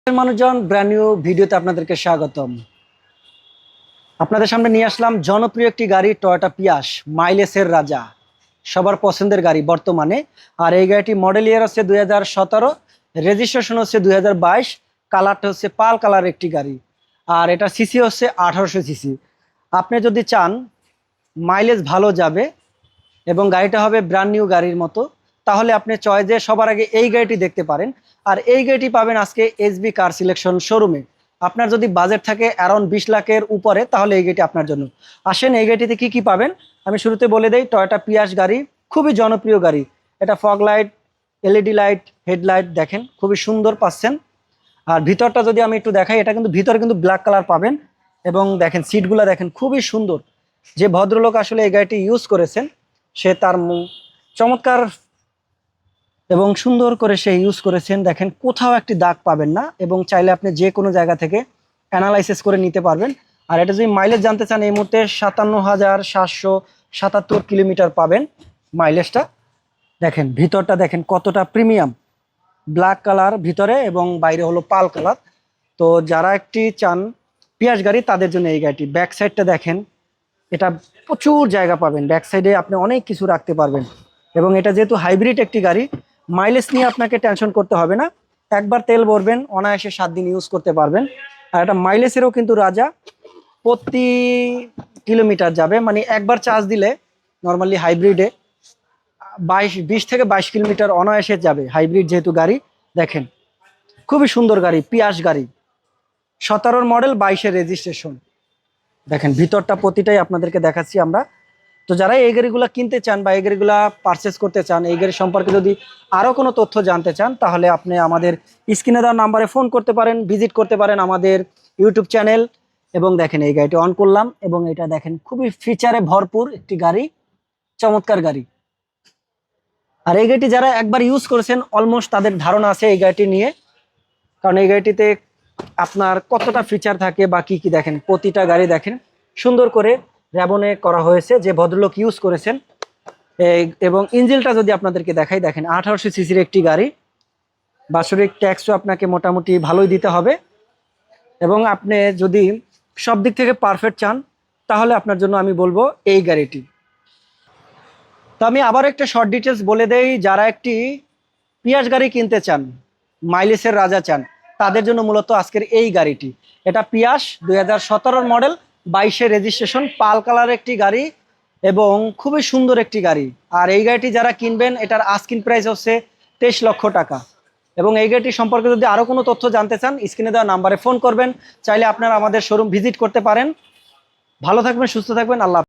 মানুষজন brand new ভিডিওতে আপনাদেরকে স্বাগতম। আপনাদের সামনে নিয়ে আসলাম জনপ্রিয় একটি গাড়ি টয়োটা পিয়াস, মাইলেজের রাজা, সবার পছন্দের গাড়ি বর্তমানে। আর এই গাড়িটি মডেল ইয়ার হচ্ছে 2017, রেজিস্ট্রেশন হচ্ছে 2022, কালারটা হচ্ছে পাল কালার একটি গাড়ি। আর এটা সিসি হচ্ছে 1800 সিসি। আপনি যদি চান মাইলেজ ভালো যাবে এবং গাড়িটা হবে ব্র্যান্ড নিউ গাড়ির মতো, তাহলে আপনি চয়েসে সবার আগে এই গাড়িটি দেখতে পারেন। আর এই গাড়িটি পাবেন আজকে এসবি কার সিলেকশন শোরুমে। আপনার যদি বাজেট থাকে অ্যারাউন্ড 20 লাখের উপরে, তাহলে এই গাড়িটি আপনার জন্য। আসেন এই গাড়িটিতে কি কি পাবেন আমি শুরুতে বলে দেই। টয়োটা পিয়াস গাড়ি, খুবই জনপ্রিয় গাড়ি। এটা fog light, LED light, headlight দেখেন খুবই সুন্দর পাচ্ছেন। আর ভিতরটা যদি আমি একটু দেখাই, এটা কিন্তু ভিতরে কিন্তু ব্ল্যাক কালার পাবেন। এবং দেখেন সিটগুলো দেখেন খুবই সুন্দর। যে ভদ্রলোক আসলে এই গাড়িটি ইউজ করেছেন, সে তার চমৎকার এবং সুন্দর করে সে ইউজ করেছেন। দেখেন কোথাও একটি দাগ পাবেন না, এবং চাইলে আপনি যে কোনো জায়গা থেকে অ্যানালাইসিস করে নিতে পারবেন। আর এটা যদি মাইলেজ জানতে চান, এই মুহূর্তে 57,777 কিলোমিটার পাবেন মাইলেজটা। দেখেন ভিতরটা দেখেন কতটা প্রিমিয়াম, ব্ল্যাক কালার ভিতরে এবং বাইরে হলো পাল কালার। তো যারা একটি চান পিয়াস গাড়ি, তাদের জন্য এই গাড়িটি। ব্যাক সাইডটা দেখেন, এটা প্রচুর জায়গা পাবেন, ব্যাক সাইডে আপনি অনেক কিছু রাখতে পারবেন। এবং এটা যেহেতু হাইব্রিড একটি গাড়ি, মাইলেজ নিয়ে আপনাকে টেনশন করতে হবে না। একবার তেল ভরবেন, অনায়াসে 7 দিন ইউজ করতে পারবেন। আর এটা মাইলেজেরও কিন্তু রাজা, প্রতি কিলোমিটার যাবে, মানে একবার চার্জ দিলে নর্মালি হাইব্রিডে 20 থেকে 22 কিলোমিটার অনায়াসে যাবে, হাইব্রিড যেহেতু গাড়ি। দেখেন খুবই সুন্দর গাড়ি, পিয়াস গাড়ি, 17 মডেল, 22 রেজিস্ট্রেশন। দেখেন ভিতরটা প্রতিটাই আপনাদেরকে দেখাচ্ছি আমরা। তো যারা এই গাড়িগুলো কিনতে চান বা এই গাড়িগুলো পারচেস করতে চান, এই গাড়ি সম্পর্কে যদি আরও কোনো তথ্য জানতে চান, তাহলে আপনি আমাদের স্ক্রিনে দেওয়া নাম্বারে ফোন করতে পারেন, ভিজিট করতে পারেন আমাদের ইউটিউব চ্যানেল। এবং দেখেন এই গাড়িটি অন করলাম, এবং এটা দেখেন খুবই ফিচারে ভরপুর একটি গাড়ি, চমৎকার গাড়ি। আর এই গাড়িটি যারা একবার ইউজ করেছেন, অলমোস্ট তাদের ধারণা আছে এই গাড়িটি নিয়ে। কারণ এই গাড়িটিতে আপনার কতটা ফিচার থাকে বা কি কি, দেখেন প্রতিটা গাড়ি দেখেন সুন্দর করে র্যাবনে করা হয়েছে, যে ভদ্রলোক ইউজ করেছেন। এবং ইঞ্জিনটা যদি আপনাদেরকে দেখাই, দেখেন 1800 সিসির একটি গাড়ি। বাৎসরিক ট্যাক্সও আপনাকে মোটামুটি ভালোই দিতে হবে। এবং আপনি যদি সব দিক থেকে পারফেক্ট চান, তাহলে আপনার জন্য আমি বলবো এই গাড়িটি। তো আমি আবার একটা শর্ট ডিটেলস বলে দেই। যারা একটি পিয়াস গাড়ি কিনতে চান, মাইলেজের রাজা চান, তাদের জন্য মূলত আজকের এই গাড়িটি। এটা পিয়াস 2017 মডেল, 22 রেজিস্ট্রেশন, পাল কালার একটি গাড়ি এবং খুবই সুন্দর একটি গাড়ি। আর এই গাড়িটি যারা কিনবেন, এটার আস্কিং প্রাইস হচ্ছে 23 লক্ষ টাকা। এবং এই গাড়িটি সম্পর্কে যদি আরও কোনো তথ্য জানতে চান, স্ক্রিনে দেওয়া নাম্বারে ফোন করবেন। চাইলে আপনারা আমাদের শোরুম ভিজিট করতে পারেন। ভালো থাকবেন, সুস্থ থাকবেন, আল্লাহ।